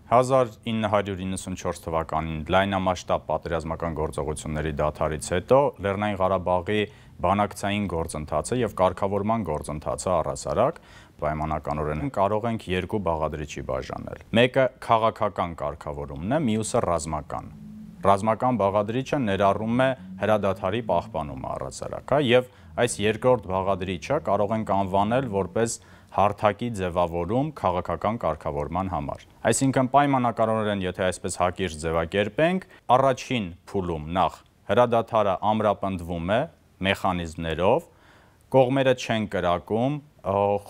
1994 թվականին լայնամասշտաբ պատերազմական գործողությունների դադարից հետո Լեռնային Ղարաբաղի բանակցային գործընթացը եւ կարգավորման գործընթացը առհասարակ պայմանականորեն կարող ենք երկու բաղադրիչի բաժանել։ Մեկը քաղաքական կարգավորումն է, մյուսը ռազմական։ Ռազմական բաղադրիչը ներառում է հրադադարի պահպանումը առհասարակ, եւ այս երկրորդ բաղադրիչը կարող ենք անվանել որպես հարթակի ձևավորում քաղաքական կարգավորման համար։ Այսինքն պայմանականորեն, եթե այսպես հակիրճ ձևակերպենք, առաջին փուլում նախ հրադադարը ամրապնդվում է մեխանիզմներով, կողմերը չեն կրակում,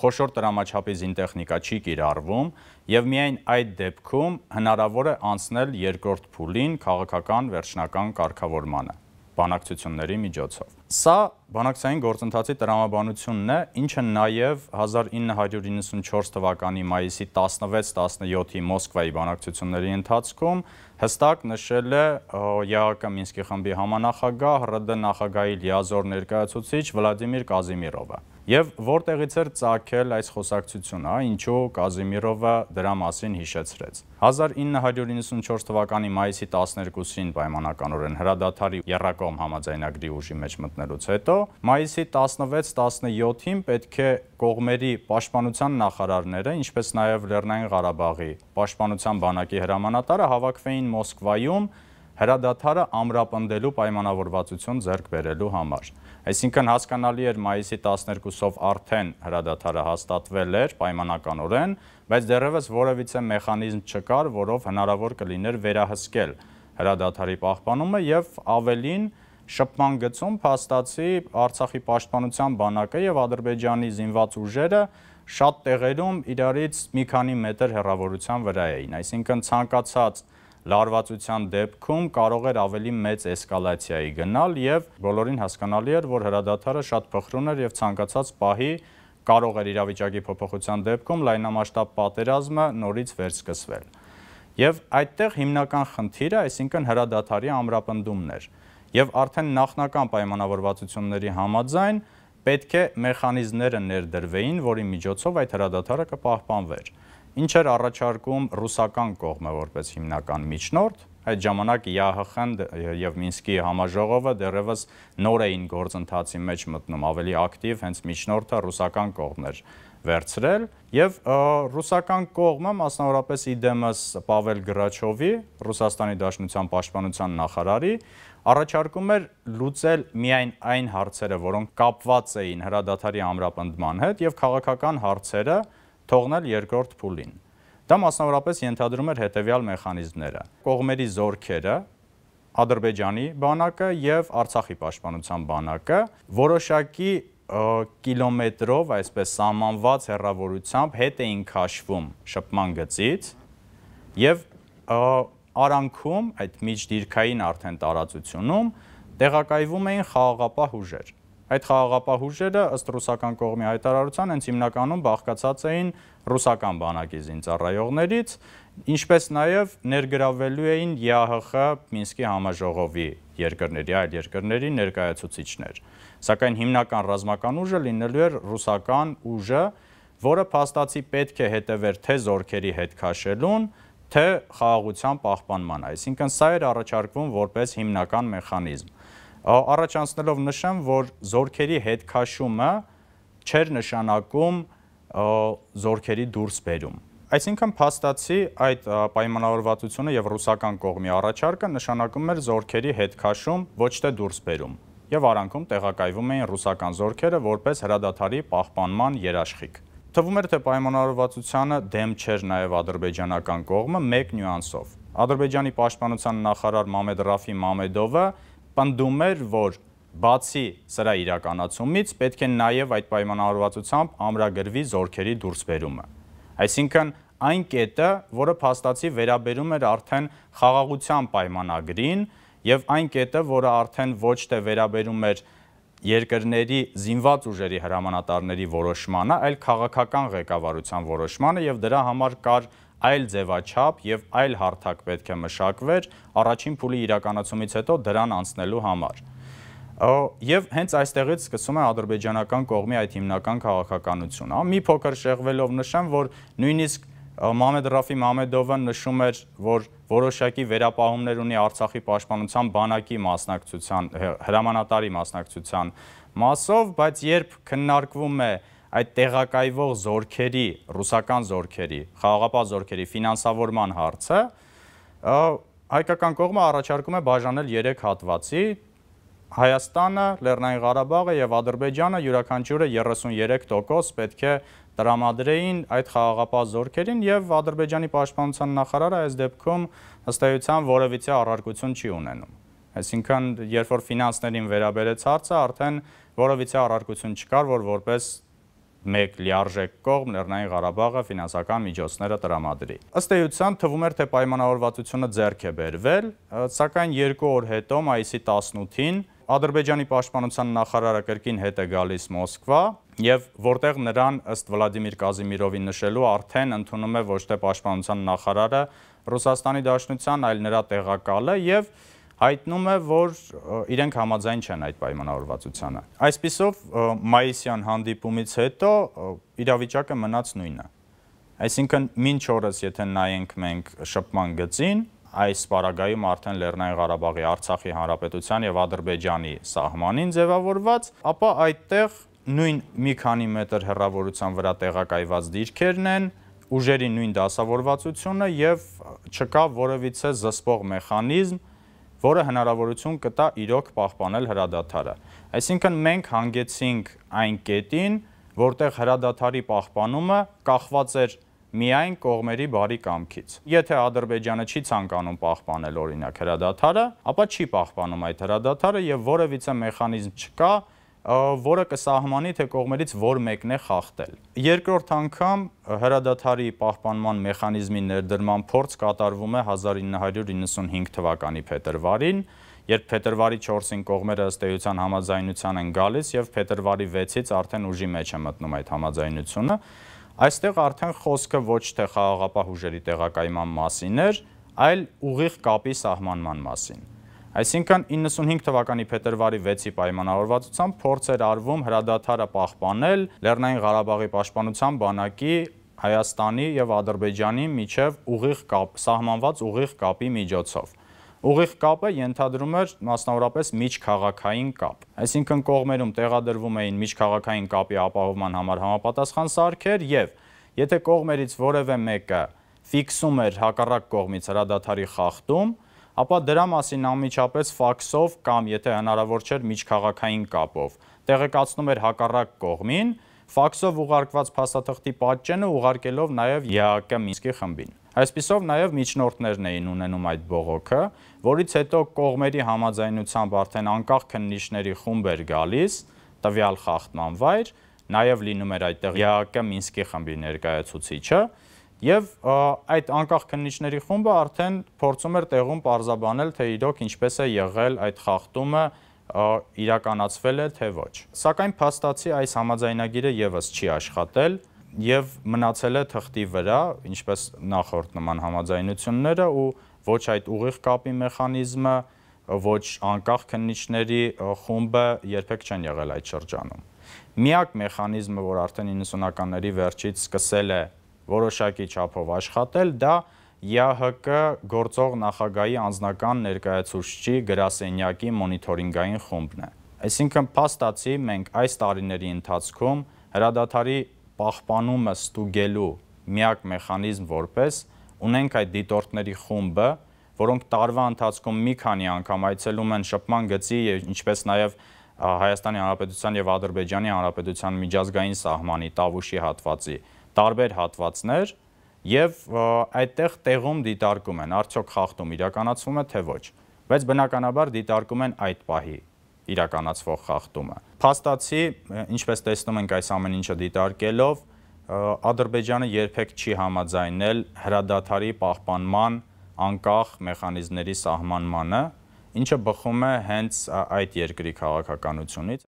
խոշոր տրամաչափի զինտեխնիկա չի կիրառվում եւ միայն այդ դեպքում հնարավոր է անցնել երկրորդ փուլին քաղաքական վերջնական կարգավորմանը բանակցությունների միջոցով։ Սա բանակցային գործընթացի տրամաբանությունն է, ինչը նաև 1994 թվականի մայիսի 16-17-ի Մոսկվայի բանակցությունների ընթացքում հստակ նշել է ԵԱՀԿ Մինսկի խմբի համանախագահ ՌԴ նախագահի լիազոր ներկայացուցիչ Վլադիմիր Կազիմիրովը։ Եվ որտեղից էր ծագել այս խոսակցությունը, ինչու Կազիմիրովը դրա մասին հիշեցրեց։ 1994 թվականի մայիսի 12-ին պայմանականորեն հրադադարի եռակողմ համաձայնագրի ուժի մեջ մտնելուց հետո մայիսի 16-17-ին պետք է կողմերի պաշտպանության նախարարները, ինչպես նաև Լեռնային Ղարաբաղի պաշտպանության բանակի հրամանատարը հավաքվեին Մոսկվայում հրադադարը ամրապնդելու պայմանավորվածություն ձեռք բերելու համար։ Այսինքն հասկանալի էր մայիսի 12-ով արդեն հրադադարը հաստատվել էր պայմանականորեն, բայց դեռևս որևիցե մեխանիզմ չկար, որով հնարավոր կլիներ վերահսկել հրադադարի պահպանումը եւ ավելին շփման գծում փաստացի Արցախի պաշտպանության բանակը եւ Ադրբեջանի զինված ուժերը շատ տեղերում իրարից մի քանի մետր հեռավորության վրա էին, այսինքն ցանկացած լարվածության դեպքում կարող էր ավելի մեծ էսկալացիայի գնալ եւ բոլորին հասկանալի էր, որ հրադադարը շատ փխրուն էր եւ ցանկացած պահի կարող էր իրավիճակի փոփոխության դեպքում լայնամասշտաբ պատերազմը նորից վերսկսվել։ Եվ այդտեղ հիմնական խնդիրը, այսինքն հրադադարի ամրապնդումն էր։ Եվ արդեն նախնական պայմանավորվածությունների համաձայն պետք է մեխանիզմները ներդրվեին, որի միջոցով այդ հրադադարը կպահպանվեր։ Ինչ էր առաջարկում ռուսական կողմը որպես հիմնական միջնորդ, այդ ժամանակ ԵԱՀԽ-ն եւ Մինսկի համաժողովը դեռևս նոր էին գործընթացի մեջ մտնում, ավելի ակտիվ հենց միջնորդը ռուսական կողմն էր վերցրել եւ ռուսական կողմը, մասնավորապես իդեմս Պավել Գրաչովի, Ռուսաստանի Դաշնության պաշտպանության նախարարի, առաջարկում էր լուծել միայն այն հարցերը, որոնք կապված էին հրադադարի ամրապնդման հետ եւ քաղաքական հարցերը թողնել երկրորդ փուլին։ Դա մասնավորապես ենթադրում էր հետևյալ մեխանիզմները. կողմերի զորքերը, Ադրբեջանի բանակը եւ Արցախի պաշտպանության բանակը որոշակի կիլոմետրով, այսպես սահմանված հեռավորությամբ հետ էին քաշվում շփման գծից եւ արանքում, այդ միջդիրքային արդեն տարածությունում տեղակայվում էին խաղաղապահ ուժեր։ Այդ խաղաղապահ ուժերը ըստ ռուսական կողմի հայտարարության հենց հիմնականում բաղկացած էին ռուսական բանակի զինծառայողներից, ինչպես նաև ներգրավվելու էին ԵԱՀԽ Մինսկի համաժողովի երկրների, այլ երկրների ներկայացուցիչներ։ Սակայն հիմնական ռազմական ուժը լինելու էր ռուսական ուժը, որը փաստացի պետք է հետևեր թե զորքերի հետ քաշելուն, թե խաղաղության պահպանման, այսինքն սա էր առաջարկվում որպես հիմնական մեխանիզմ։ Առաջանցնելով նշեմ, որ զորքերի հետ քաշումը չէր նշանակում զորքերի դուրս բերում։ Այսինքն փաստացի այդ պայմանավորվածությունը եւ ռուսական կողմի առաջարկը նշանակում էր զորքերի հետ քաշում, ոչ թե դուրս բերում։ Եվ արանքում տեղակայվում էին ռուսական զորքերը որպես հրադադարի պահպանման երաշխիք։ Թվում էր, թե պայմանավորվածությանը դեմ չէր նաեւ ադրբեջանական կողմը մեկ նյուանսով։ Ադրբեջանի պաշտպանության նախարար Մամեդ Ռաֆի Մամեդովը պնդում էր, որ բացի սրա իրականացումից պետք է նաև այդ պայմանավորվածությամբ ամրագրվի զորքերի դուրսբերումը։ Այսինքն այն կետը, որը փաստացի վերաբերում էր արդեն խաղաղության պայմանագրին եւ այն կետը, որը արդեն ոչ թե վերաբերում էր երկրների զինված ուժերի հրամանատարների որոշմանը, այլ քաղաքական ղեկավարության որոշմանը եւ դրա համար կար այլ ձևաչափ եւ այլ հարթակ պետք է մշակվեր առաջին փուլի իրականացումից հետո դրան անցնելու համար։ Եվ հենց այստեղից սկսում է ադրբեջանական կողմի այդ հիմնական քաղաքականությունը։ Մի փոքր շեղվելով նշեմ, որ նույնիսկ Մամեդ Ռաֆի Մամեդովը նշում էր, որ որոշակի վերապահումներ ունի Արցախի պաշտպանության բանակի մասնակցության, հրամանատարի մասնակցության մասով, բայց երբ քննարկվում է այդ տեղակայվող զորքերի, ռուսական զորքերի, խաղաղապահ զորքերի ֆինանսավորման հարցը, հայկական կողմը առաջարկում է բաժանել 3 հատվածի, Հայաստանը, Լեռնային Ղարաբաղը եւ Ադրբեջանը յուրաքանչյուրը 33% պետք է տրամադրեին այդ խաղաղապահ զորքերին եւ Ադրբեջանի պաշտպանության նախարարը այս դեպքում ըստ էության որևիցե առարկություն չի ունենում։ Այսինքն, երբ որ ֆինանսներին վերաբերեց հարցը, արդեն որևիցե առարկություն չկար, որ որպես մեկ լիարժեք կողմ Լեռնային Ղարաբաղը ֆինանսական միջոցները տրամադրի։ Ըստ էության թվում էր, թե պայմանավորվածությունը ձեռք է բերվել, սակայն 2 օր հետո, մայիսի 18-ին, Ադրբեջանի պաշտպանության նախարարը կրկին հետ է գալիս Մոսկվա եւ որտեղ նրան ըստ Վլադիմիր Կազիմիրովի նշելու արդեն ընդունում է ոչ թե պաշտպանության նախարարը Ռուսաստանի Դաշնության, այլ նրա տեղակալը եւ հայտնում է, որ իրենք համաձայն չեն այդ պայմանավորվածությանը։ Այսպիսով մայիսյան հանդիպումից հետո իրավիճակը մնաց նույնը։ Այսինքն մինչ օրս եթե նայենք մենք շփման գծին, այս պարագայում արդեն Լեռնային Ղարաբաղի, Արցախի Հանրապետության եւ Ադրբեջանի սահմանին ձևավորված, ապա այդտեղ նույն մի քանի մետր հեռավորության վրա տեղակայված դիրքերն են, ուժերի նույն դասավորվածությունը եւ չկա որևիցե զսպող մեխանիզմ, որը հնարավորություն կտա իրոք պահպանել հրադադարը։ Այսինքն մենք հանգեցինք այն կետին, որտեղ հրադադարի պահպանումը կախված էր միայն կողմերի բարի կամքից։ Եթե Ադրբեջանը չի ցանկանում պահպանել օրինակ հրադադարը, ապա չի պահպանում այդ հրադադարը եւ որևիցե մեխանիզմ չկա, որը կսահմանի, թե կողմերից որ մեկն է խախտել։ Երկրորդ անգամ հրադադարի պահպանման մեխանիզմի ներդրման փորձ կատարվում է 1995 թվականի փետրվարին, երբ փետրվարի 4-ին կողմերը ըստ էության համաձայնության են գալիս եւ փետրվարի 6-ից արդեն ուժի մեջ է մտնում այդ համաձայնությունը։ Այստեղ արդեն խոսքը ոչ թե խաղաղապահ ուժերի տեղակայման մասին էր, այլ ուղիղ կապի սահմանման մասին։ Այսինքն 95 թվականի փետրվարի 6-ի պայմանավորվածությամբ փորձ էր արվում հրադադարը պահպանել Լեռնային Ղարաբաղի պաշտպանության բանակի Հայաստանի եւ Ադրբեջանի միջև ուղիղ կապ, սահմանված ուղիղ կապի միջոցով։ Ուղիղ կապը ենթադրում էր մասնավորապես միջքաղաքային կապ։ Այսինքն կողմերում տեղադրվում էին միջքաղաքային կապի ապահովման համար համապատասխան սարքեր եւ եթե կողմերից որևէ մեկը ֆիքսում էր հակառակ կողմից հրադադարի խախտում, ապա դրա մասին անմիջապես ֆաքսով կամ եթե հնարավոր չէր միջքաղաքային կապով տեղեկացնում էր հակառակ կողմին, ֆաքսով ուղարկված փաստաթղթի պատճենը ուղարկելով նաեւ ԵԱԿ Մինսկի խմբին։ Այսպիսով նաև միջնորդներն էին ունենում այդ բողոքը, որից հետո կողմերի համաձայնությամբ արդեն անկախ քննիչների խումբ էր գալիս, տվյալ խախտման վայր, նաև լինում էր այդտեղ ԵԱԿ Մինսկի խմբի ներկայացուցիչը, եւ այդ անկախ քննիչների խումբը արդեն փորձում էր տեղում պարզաբանել, թե իրոք ինչպես է եղել այդ խախտումը, իրականացվել է թե ոչ։ Սակայն փաստացի այս համաձայնագիրը եւս չի աշխատել եւ մնացել է թղթի վրա, ինչպես նախորդ նման համաձայնությունները ու ոչ այդ ուղիղ կապի մեխանիզմը, ոչ անկախ քննիչների խումբը երբեք չեն եղել այդ շրջանում։ Միակ մեխանիզմը, որ արդեն 90-ականների վերջից սկսել է որոշակի չափով աշխատել, դա ԵԱՀԿ գործող նախագահի անձնական ներկայացուցչի գրասենյակի մոնիթորինգային խումբն է։ Այսինքն փաստացի մենք այս տարիների ընթացքում հրադադարի պահպանումը ստուգելու միակ մեխանիզմ որպես ունենք այդ դիտորդների խումբը, որոնք տարվա ընթացքում մի քանի անգամ այցելում են շփման գծի, ինչպես նաև Հայաստանի Հանրապետության եւ Ադրբեջանի Հանրապետության միջազգային սահմանի Տավուշի հատվածի տարբեր հատվածներ եւ այդտեղ տեղում դիտարկում են արդյոք խախտում իրականացվում է թե ոչ, բայց բնականաբար դիտարկում են այդ պահի իրականացվող խախտումը։ Փաստացի, ինչպես տեսնում ենք այս ամեն ինչը դիտարկելով, Ադրբեջանը երբեք չի համաձայնել հրադադարի պահպանման անկախ մեխանիզմների սահմանմանը, ինչը բխում է հենց այդ երկրի քաղաքականությունից։